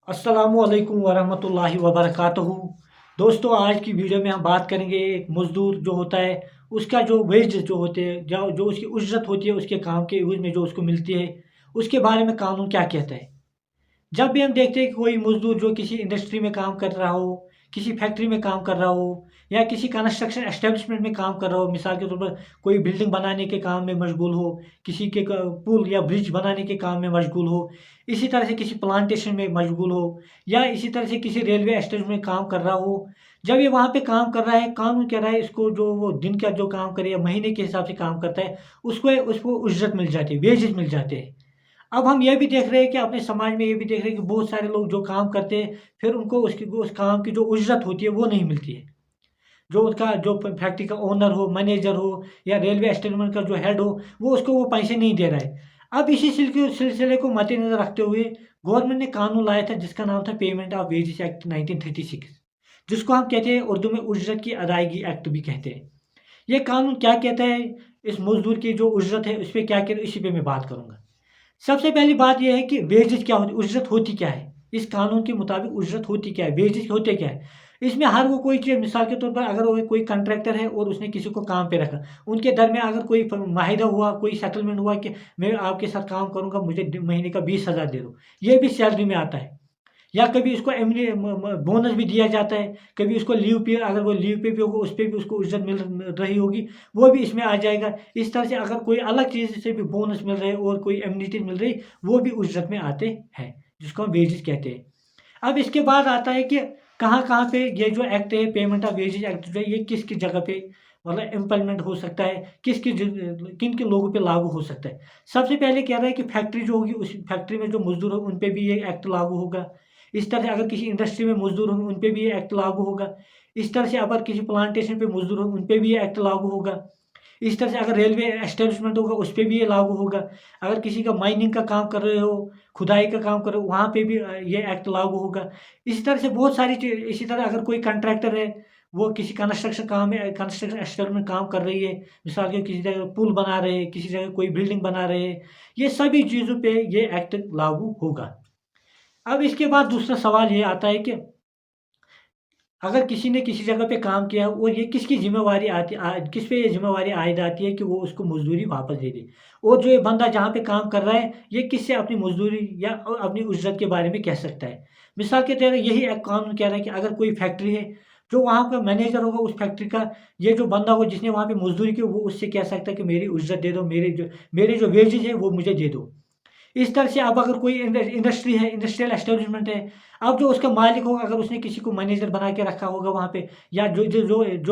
अस्सलामुअलैकुम वरहमतुल्लाहि वबरकातुहू। दोस्तों, आज की वीडियो में हम बात करेंगे एक मज़दूर जो होता है उसका जो वेज जो होते हैं जो उसकी उज्रत होती है उसके काम के एवज में जो उसको मिलती है उसके बारे में कानून क्या कहता है। जब भी हम देखते हैं कि कोई मज़दूर जो किसी इंडस्ट्री में काम कर रहा हो, किसी फैक्ट्री में काम कर रहा हो या किसी कंस्ट्रक्शन एस्टेब्लिशमेंट में काम कर रहा हो, मिसाल के तौर पर कोई बिल्डिंग बनाने के काम में मशगूल हो, किसी के पुल या ब्रिज बनाने के काम में मशगूल हो, इसी तरह से किसी प्लांटेशन में मशगूल हो या इसी तरह से किसी रेलवे एस्टेब्लिशमेंट में काम कर रहा हो। जब ये वहाँ पे काम कर रहा है, कानून कह रहा है इसको जो वो दिन का जो काम करे या महीने के हिसाब से काम करता है, उसको उजरत मिल जाती है, वेजेस मिल जाते हैं। अब हम ये भी देख रहे हैं कि अपने समाज में ये भी देख रहे हैं कि बहुत सारे लोग जो काम करते हैं, फिर उनको उस काम की जो उजरत होती है वो नहीं मिलती है। जो उसका जो फैक्ट्री का ओनर हो, मैनेजर हो या रेलवे एस्टेब्लिशमेंट का जो हेड हो, वो उसको वो पैसे नहीं दे रहा है। अब इसी सिलसिले को मद्देनजर रखते हुए गवर्नमेंट ने कानून लाया था जिसका नाम था पेमेंट ऑफ वेजेस एक्ट 1936, जिसको हम कहते हैं उर्दू में उजरत की अदायगी एक्ट भी कहते हैं। ये कानून क्या कहता है, इस मजदूर की जो उजरत है उस पर क्या कहते हैं, इसी पे मैं बात करूंगा। सबसे पहली बात यह है कि वेजेस क्या होती है, उजरत होती क्या है। इस कानून के मुताबिक उजरत होती क्या है, वेजेस होते क्या है। इसमें हर वो कोई चीज़, मिसाल के तौर पर अगर वो कोई कॉन्ट्रैक्टर है और उसने किसी को काम पे रखा, उनके दरमियान अगर कोई माहिदा हुआ, कोई सेटलमेंट हुआ कि मैं आपके साथ काम करूंगा, मुझे महीने का 20,000 दे दो, ये भी सैलरी में आता है। या कभी उसको बोनस भी दिया जाता है, कभी उसको लीव पे, अगर वो लीव पे भी होगा उस पर भी उसको इज्जत मिल रही होगी, वो भी इसमें आ जाएगा। इस तरह से अगर कोई अलग चीज़ से भी बोनस मिल रहे और कोई एम्यूनिटी मिल रही, वो भी उज्जत में आते हैं, जिसको हम वेजेस कहते हैं। अब इसके बाद आता है कि कहाँ कहाँ पे ये जो एक्ट है, पेमेंट ऑफ वेजेस एक्ट जो है, ये किस किस जगह पे मतलब इम्प्लीमेंट हो सकता है, किन किन लोगों पे लागू हो सकता है। सबसे पहले कह रहा है कि फैक्ट्री जो होगी, उस फैक्ट्री में जो मजदूर हो उन पे भी ये एक्ट लागू होगा। इस तरह से अगर किसी इंडस्ट्री में मजदूर होंगे उन पे भी ये एक्ट लागू होगा। इस तरह से अगर किसी प्लांटेशन पे मजदूर होंगे उन पे भी ये एक्ट लागू होगा। इस तरह से अगर रेलवे एस्टेब्लिशमेंट होगा उस पे भी ये लागू होगा। अगर किसी का माइनिंग का काम कर रहे हो, खुदाई का काम कर रहे हो, वहाँ पे भी ये एक्ट लागू होगा। इसी तरह से बहुत सारी चीज़। इसी तरह अगर कोई कॉन्ट्रैक्टर है, वो किसी कंस्ट्रक्शन काम में, कंस्ट्रक्शन एस्टेब्लिशमेंट काम कर रही है, मिसाल के किसी जगह पुल बना रहे हैं, किसी जगह कोई बिल्डिंग बना रहे हैं, ये सभी चीज़ों पे ये एक्ट लागू होगा। अब इसके बाद दूसरा सवाल ये आता है कि अगर किसी ने किसी जगह पे काम किया है और ये किसकी ज़िम्मेवारी किस पे ये ज़िम्मेवारी आयद आती है कि वो उसको मज़दूरी वापस दे दे। और जो ये बंदा जहाँ पे काम कर रहा है, ये किससे अपनी मज़दूरी या अपनी उज़्रत के बारे में कह सकता है। मिसाल के तौर पर यही एक कानून कह रहा है कि अगर कोई फैक्ट्री है, जो वहाँ का मैनेजर होगा उस फैक्ट्री का, ये जो बंदा हो जिसने वहाँ पे मज़दूरी की, वो उससे कह सकता है कि मेरी उज़्रत दे दो, मेरे जो वेजेज़ है वो मुझे दे दो। इस तरह से अब अगर कोई इंडस्ट्री है, इंडस्ट्रियल एस्टेब्लिशमेंट है, अब जो उसका मालिक होगा, अगर उसने किसी को मैनेजर बना के रखा होगा वहाँ पे, या जो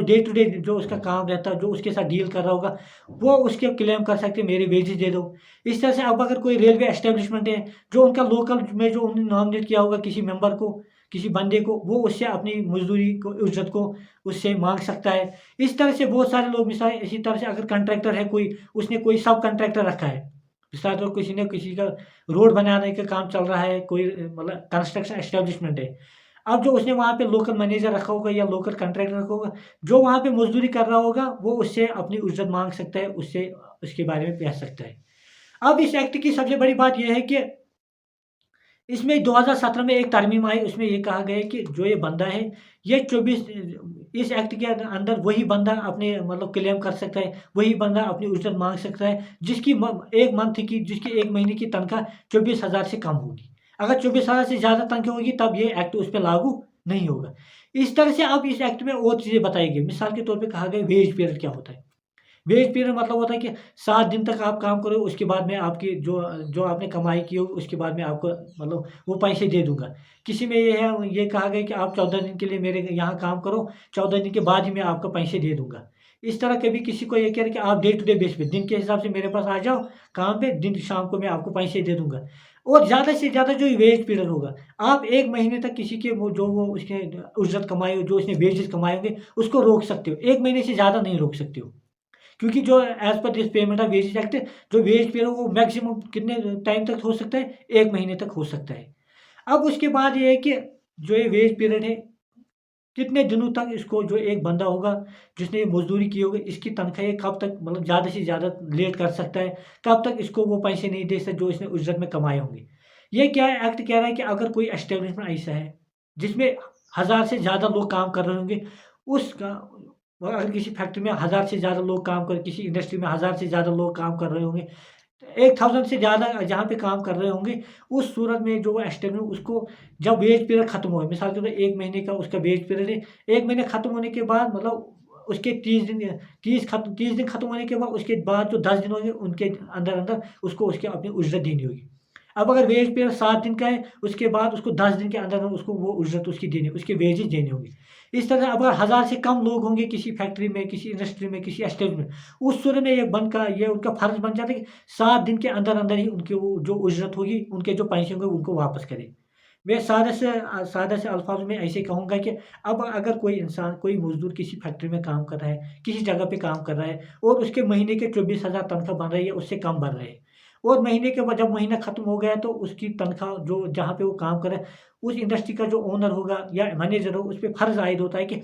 डे टू डे जो उसका काम रहता है, जो उसके साथ डील कर रहा होगा, वो उसके क्लेम कर सकते हैं मेरे वेजेस दे दो। इस तरह से अब अगर कोई रेलवे एस्टेब्लिशमेंट है, जो उनका लोकल में जो उन्होंने नॉमिनेट किया होगा किसी मेंबर को, किसी बंदे को, वो उससे अपनी मजदूरी को, उज्रत को उससे मांग सकता है। इस तरह से बहुत सारे लोग, मिसाल इसी तरह से अगर कंट्रैक्टर है कोई, उसने कोई सब कंट्रैक्टर रखा है, मिसाल तो किसी ने किसी का रोड बनाने का काम चल रहा है, कोई मतलब कंस्ट्रक्शन एस्टेब्लिशमेंट है। अब जो उसने वहाँ पे लोकल मैनेजर रखा होगा या लोकल कॉन्ट्रैक्टर रखा होगा, जो वहाँ पे मज़दूरी कर रहा होगा, वो उससे अपनी उज़्रत माँग सकता है, उससे उसके बारे में कह सकता है। अब इस एक्ट की सबसे बड़ी बात ये है कि इसमें 2017 में एक तरमीम आई, उसमें ये कहा गया है कि जो ये बंदा है, ये 24 इस एक्ट के अंदर वही बंदा अपने मतलब क्लेम कर सकता है, वही बंदा अपनी उजरत माँग सकता है, जिसकी 1 मंथ की, जिसकी 1 महीने की तनख्वाह 24,000 से कम होगी। अगर 24,000 से ज़्यादा तनख्वाह होगी तब ये एक्ट उस पे लागू नहीं होगा। इस तरह से अब इस एक्ट में और चीज़ें बताई गई। मिसाल के तौर पे कहा गया वेज पीरियड क्या होता है। वेज पीरियड मतलब होता है कि 7 दिन तक आप काम करो, उसके बाद में आपकी जो जो आपने कमाई की हो उसके बाद में आपको मतलब वो पैसे दे दूँगा। किसी में ये है, ये कहा गया कि आप 14 दिन के लिए मेरे यहाँ काम करो, 14 दिन के बाद ही मैं आपको पैसे दे दूँगा। इस तरह कभी किसी को ये कह रहे कि आप डे टू डे बेस पे दिन के हिसाब से मेरे पास आ जाओ काम पे, दिन शाम को मैं आपको पैसे दे दूँगा। और ज़्यादा से ज़्यादा जो वेज पीरियड होगा, आप 1 महीने तक किसी के वो उसके उज़्रत कमाए हो, जो उसने वेजेज़ कमाए होंगे, उसको रोक सकते हो। 1 महीने से ज़्यादा नहीं रोक सकते हो। क्योंकि जो as per this payment of wages act, जो वेज पे है वो मैक्सिमम कितने टाइम तक हो सकता है? 1 महीने तक हो सकता है। अब उसके बाद ये है कि जो ये वेज पीरियड है, कितने दिनों तक इसको जो एक बंदा होगा जिसने ये मज़दूरी की होगी, इसकी तनख्वाह ये कब तक मतलब ज़्यादा से ज़्यादा लेट कर सकता है, कब तक इसको वो पैसे नहीं दे सकता जो इसने उज़्रत में कमाए होंगे। ये क्या है, एक्ट कह रहा है कि अगर कोई एस्टेब्लिशमेंट ऐसा है जिसमें 1000 से ज़्यादा लोग काम कर रहे होंगे, उसका अगर किसी फैक्ट्री में 1000 से ज़्यादा लोग काम कर, किसी इंडस्ट्री में 1000 से ज़्यादा लोग काम कर रहे होंगे, 1000 से ज़्यादा जहाँ पे काम कर रहे होंगे, उस सूरत में जो एस्टेब्लिशमेंट उसको जब वेज पीरियड खत्म हो, मिसाल के तौर पे 1 महीने का उसका वेज पीरियड है, 1 महीने खत्म होने के बाद मतलब उसके 30 दिन खत्म होने के बाद उसके बाद जो 10 दिन होंगे उनके अंदर-अंदर उसको उसकी अपनी उज़्रत देनी होगी। अब अगर वेज पीरियड 7 दिन का है, उसके बाद उसको 10 दिन के अंदर उसको वो उज़्रत उसकी देनी, उसके वेजेज़ देने होंगे। इस तरह अगर 1000 से कम लोग होंगे किसी फैक्ट्री में, किसी इंडस्ट्री में, किसी एस्टेब्लिशमेंट में, उस सूरत में ये उनका फ़र्ज़ बन जाता है कि 7 दिन के अंदर-अंदर ही उनकी वो जो उज़्रत होगी, उनके जो पैसे होंगे उनको वापस करें। मैं सादा से अल्फ़ाज़ में ऐसे कहूँगा कि अब अगर कोई इंसान, कोई मज़दूर किसी फैक्ट्री में काम कर रहा है, किसी जगह पे काम कर रहा है और उसके महीने के 24,000 तनख्वाह बन रही है, उससे कम बन रहे हैं और महीने के बाद जब महीना ख़त्म हो गया तो उसकी तनख्वाह जो जहाँ पे वो काम कर रहा है, उस इंडस्ट्री का जो ओनर होगा या मैनेजर हो, उस पे फ़र्ज़ आयद होता है कि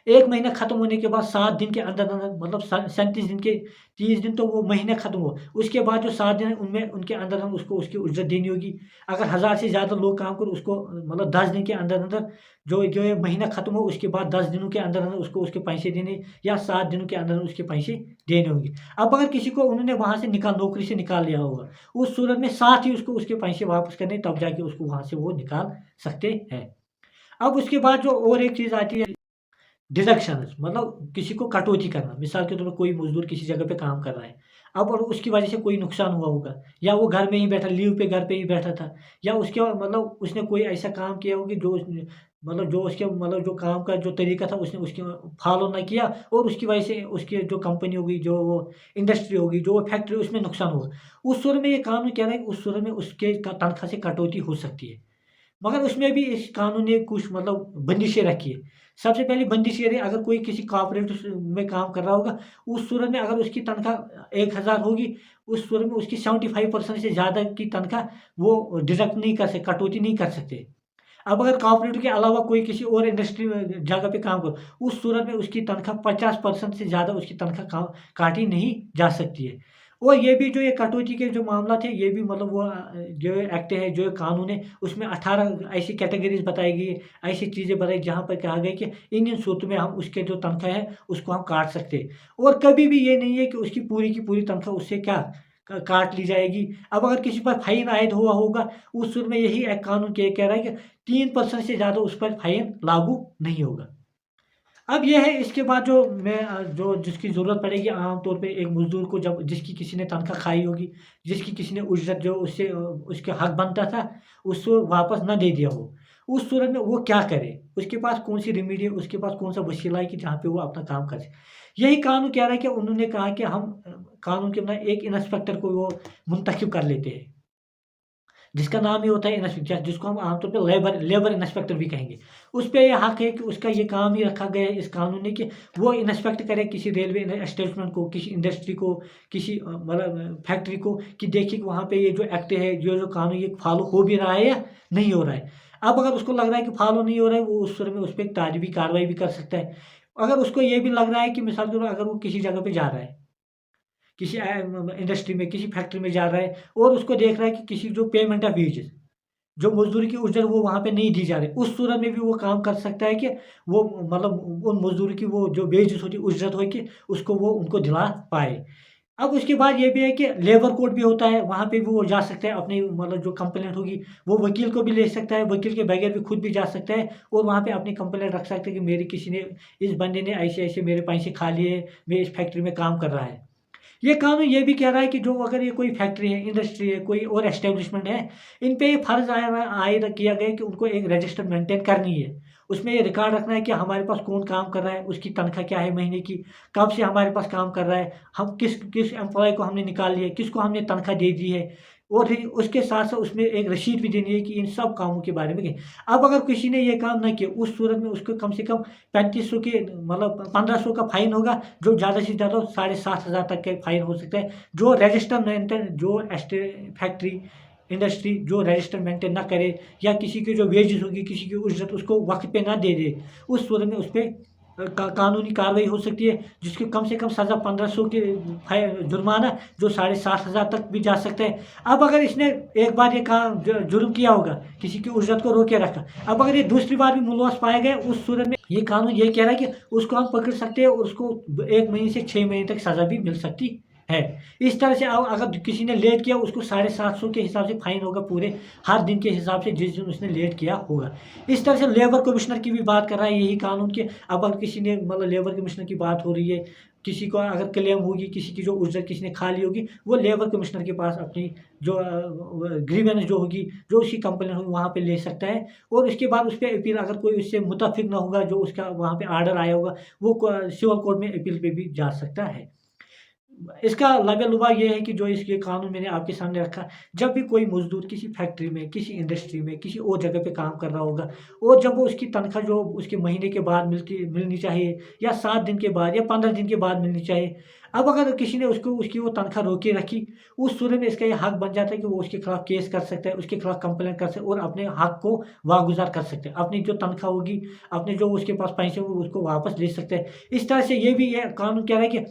1 महीना खत्म होने के बाद 7 दिन के अंदर-अंदर मतलब सन 37 दिन के 30 दिन तो वो महीना खत्म हुआ। उसके बाद जो 7 दिन है उनमें उनके अंदर हम उसको उसकी उज़्रत देनी होगी। अगर 1000 से ज़्यादा लोग काम करें उसको मतलब 10 दिन के अंदर-अंदर जो ये महीना खत्म हो उसके बाद 10 दिनों के अंदर-अंदर उसको उसके पैसे देने या 7 दिनों के अंदर उसके पैसे देने होंगे। अब अगर किसी को उन्होंने वहाँ से नौकरी से निकाल लिया होगा, उस सूरत में साथ ही उसको उसके पैसे वापस करने तब जाके उसको वहाँ से वो निकाल सकते हैं। अब उसके बाद जो और एक चीज़ आती है डिडक्शंस मतलब किसी को कटौती करना। मिसाल के तौर पे कोई मज़दूर किसी जगह पे काम कर रहा है। अब और उसकी वजह से कोई नुकसान हुआ होगा या वो घर में ही बैठा लीव पे घर पे ही बैठा था या उसके मतलब उसने कोई ऐसा काम किया हो कि जो उसने मतलब जो उसके मतलब जो काम का जो तरीका था उसने उसके फ़ॉलो ना किया और उसकी वजह से उसकी जो कंपनी होगी, जो वो इंडस्ट्री होगी, जो वो फैक्ट्री उसमें नुकसान होगा। उस सूरत में ये कानून कह रहा है कि उस सूरत में उसके क तनख्वाह से कटौती हो सकती है। मगर उसमें भी इस कानून ने कुछ मतलब बंदिशें रखी है। सबसे पहली बंदिश ये रही अगर कोई किसी कोऑपरेटिव में काम कर रहा होगा, उस सूरत में अगर उसकी तनख्वाह 1000 होगी, उस सूरत में उसकी 75% से ज़्यादा की तनख्वाह वो डिडक्ट नहीं कर सकते, कटौती नहीं कर सकते। अब अगर कोऑपरेटिव के अलावा कोई किसी और इंडस्ट्री में जगह पे काम कर, उस सूरत में उसकी तनख्वाह 50% से ज़्यादा उसकी तनख्वाह काटी नहीं जा सकती है। और ये भी जो ये कटौती के जो मामला थे, ये भी मतलब वो जो एक्ट है, जो कानून है, उसमें 18 ऐसी कैटेगरीज़ बताई गई, ऐसी चीज़ें बताई जहाँ पर कहा गया कि इन सूरत में हम उसके जो तनख्वाह है, उसको हम काट सकते हैं। और कभी भी ये नहीं है कि उसकी पूरी की पूरी तनख्वाह उससे क्या काट ली जाएगी। अब अगर किसी पर फाइन आयद हुआ होगा, उस सूरत में यही एक कानून कह रहा है कि 3% से ज़्यादा उस पर फाइन लागू नहीं होगा। अब ये है इसके बाद जो जो जिसकी ज़रूरत पड़ेगी आम तौर पे एक मज़दूर को, जब जिसकी किसी ने तनख्वाह खाई होगी, जिसकी किसी ने उज़्रत जो उससे उसके हक़ बनता था, उसको वापस ना दे दिया हो, उस सूरत में वो क्या करे? उसके पास कौन-सी रेमेडी है, उसके पास कौन-सा वसीला है कि जहाँ पे वो अपना काम कर सके? यही कानून कह रहा है कि उन्होंने कहा कि हम कानून के बना एक इंस्पेक्टर को वो मुंतखब कर लेते हैं। जिसका नाम ही होता है इंस्पेक्टर, जिसको हम आमतौर पे लेबर लेबर इंस्पेक्टर भी कहेंगे। उस पे ये हक है कि उसका ये काम ही रखा गया है इस कानून ने कि वो इंस्पेक्ट करे किसी रेलवे एस्टेब्लिशमेंट को, किसी इंडस्ट्री को, किसी मतलब फैक्ट्री को, कि देखिए कि वहाँ पे ये जो एक्ट है, जो कानून ये फॉलो हो भी रहा है या नहीं हो रहा है। अब अगर उसको लग रहा है कि फॉलो नहीं हो रहा है, वो उस सूरत में उस पे एक ताज़ीबी कार्रवाई भी कर सकता है। अगर उसको ये भी लग रहा है कि मिसाल के तौर पर अगर वो किसी जगह पे जा रहा है, किसी इंडस्ट्री में, किसी फैक्ट्री में जा रहा है और उसको देख रहा है कि किसी जो पेमेंट ऑफ वेजेस, जो मज़दूरी की उजर वो वहाँ पे नहीं दी जा रही, उस सूरत में भी वो काम कर सकता है कि वो मतलब उन मज़दूर की वो जो वेजेस होती है, उजरत हो कि उसको वो उनको दिला पाए। अब उसके बाद ये भी है कि लेबर कोर्ट भी होता है, वहाँ पे भी वो जा सकता है, अपनी मतलब जो कंप्लेंट होगी, वो वकील को भी ले सकता है, वकील के बगैर भी खुद भी जा सकता है और वहाँ पे अपनी कंप्लेंट रख सकता है कि मेरी किसी ने, इस बंदे ने ऐसे-ऐसे मेरे पैसे खा लिए, मैं इस फैक्ट्री में काम कर रहा है। ये कानून ये भी कह रहा है कि जो अगर ये कोई फैक्ट्री है, इंडस्ट्री है, कोई और एस्टेब्लिशमेंट है, इन पे ये फ़र्ज़ आयद किया गया है कि उनको एक रजिस्टर मेंटेन करनी है। उसमें ये रिकॉर्ड रखना है कि हमारे पास कौन काम कर रहा है, उसकी तनख्वाह क्या है महीने की, कब से हमारे पास काम कर रहा है, हम किस किस एम्प्लॉयी को हमने निकाल लिया है, किसको हमने तनख्वाह दे दी है और फिर उसके साथ-साथ उसमें एक रसीद भी देनी है कि इन सब कामों के बारे में अब अगर किसी ने ये काम ना किया, उस सूरत में उसको कम से कम 3500 के मतलब 1500 का फ़ाइन होगा, जो ज़्यादा से ज़्यादा 7500 तक के फ़ाइन हो सकता है। जो रजिस्टर मेंटेन जो फैक्ट्री, इंडस्ट्री जो रजिस्टर मेंटेन ना करे या किसी की जो वेजेस होगी, किसी की उजरत उसको वक़्त पे ना दे दे, उस सूरत में उस पे कानूनी कार्रवाई हो सकती है, जिसकी कम से कम सज़ा 1500 के जुर्माना जो 7,500 तक भी जा सकता है। अब अगर इसने एक बार ये काम जुर्म किया होगा, किसी की उजरत को रोके रखा, अब अगर ये दूसरी बार भी मुलवस पाया गया, उस सूरत में ये कानून ये कह रहा है कि उसको हम पकड़ सकते हैं और उसको 1 महीने से 6 महीने तक सज़ा भी मिल सकती है। इस तरह से अगर किसी ने लेट किया, उसको 750 के हिसाब से फाइन होगा, पूरे हर दिन के हिसाब से जिस दिन उसने लेट किया होगा। इस तरह से लेबर कमिश्नर की भी बात कर रहा है यही कानून के, अब अगर किसी ने मतलब लेबर कमिश्नर की बात हो रही है, किसी को अगर क्लेम होगी, किसी की जो उजरत किसी ने खा ली होगी, वो लेबर कमिश्नर के पास अपनी जो ग्रीवेंस जो होगी, जो उसकी कंप्लेन होगी, वहाँ पे ले सकता है। और उसके बाद उस पर अपील, अगर कोई उससे मुतफिक ना होगा, जो उसका वहाँ पे आर्डर आया होगा, वो सिविल कोर्ट में अपील पे भी जा सकता है। इसका लबे-लुबा ये है कि जो इसके कानून मैंने आपके सामने रखा, जब भी कोई मज़दूर किसी फैक्ट्री में, किसी इंडस्ट्री में, किसी और जगह पे काम कर रहा होगा, और जब वो उसकी तनख्वाह जो उसके महीने के बाद मिलनी चाहिए, या 7 दिन के बाद या 15 दिन के बाद मिलनी चाहिए। अब अगर किसी ने उसको उसकी वो तनख्वाह रोके रखी, उस सूरत में इसका ये हक बन जाता है कि वो उसके खिलाफ केस कर सकता है, उसके खिलाफ कंप्लेंट कर सकता है और अपने हक को वागुज़ार कर सकते हैं। अपनी जो तनख्वाह होगी, अपने जो उसके पास पैसे होंगे, उसको वापस ले सकते हैं। इस तरह से ये कानून कह रहा है कि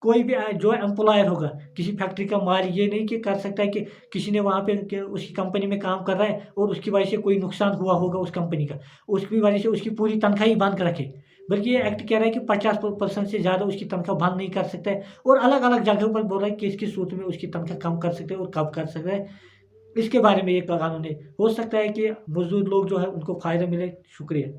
कोई भी जो एम्प्लॉयर होगा, किसी फैक्ट्री का मालिक ये नहीं कि कर सकता है कि किसी ने वहाँ पे उसकी कंपनी में काम कर रहा है और उसकी वजह से कोई नुकसान हुआ होगा उस कंपनी का, उसकी वजह से उसकी पूरी तनख्वाह ही बंद रखे। बल्कि ये एक्ट कह रहा है कि 50% से ज़्यादा उसकी तनख्वाह बंद नहीं कर सकता है, और अलग-अलग जगहों पर बोल रहा है कि किस सूरत में उसकी तनख्वाह कम कर सकते हैं और कब कर सकता है। इसके बारे में ये कानून है। हो सकता है कि मज़दूर लोग जो है उनको फ़ायदा मिले। शुक्रिया।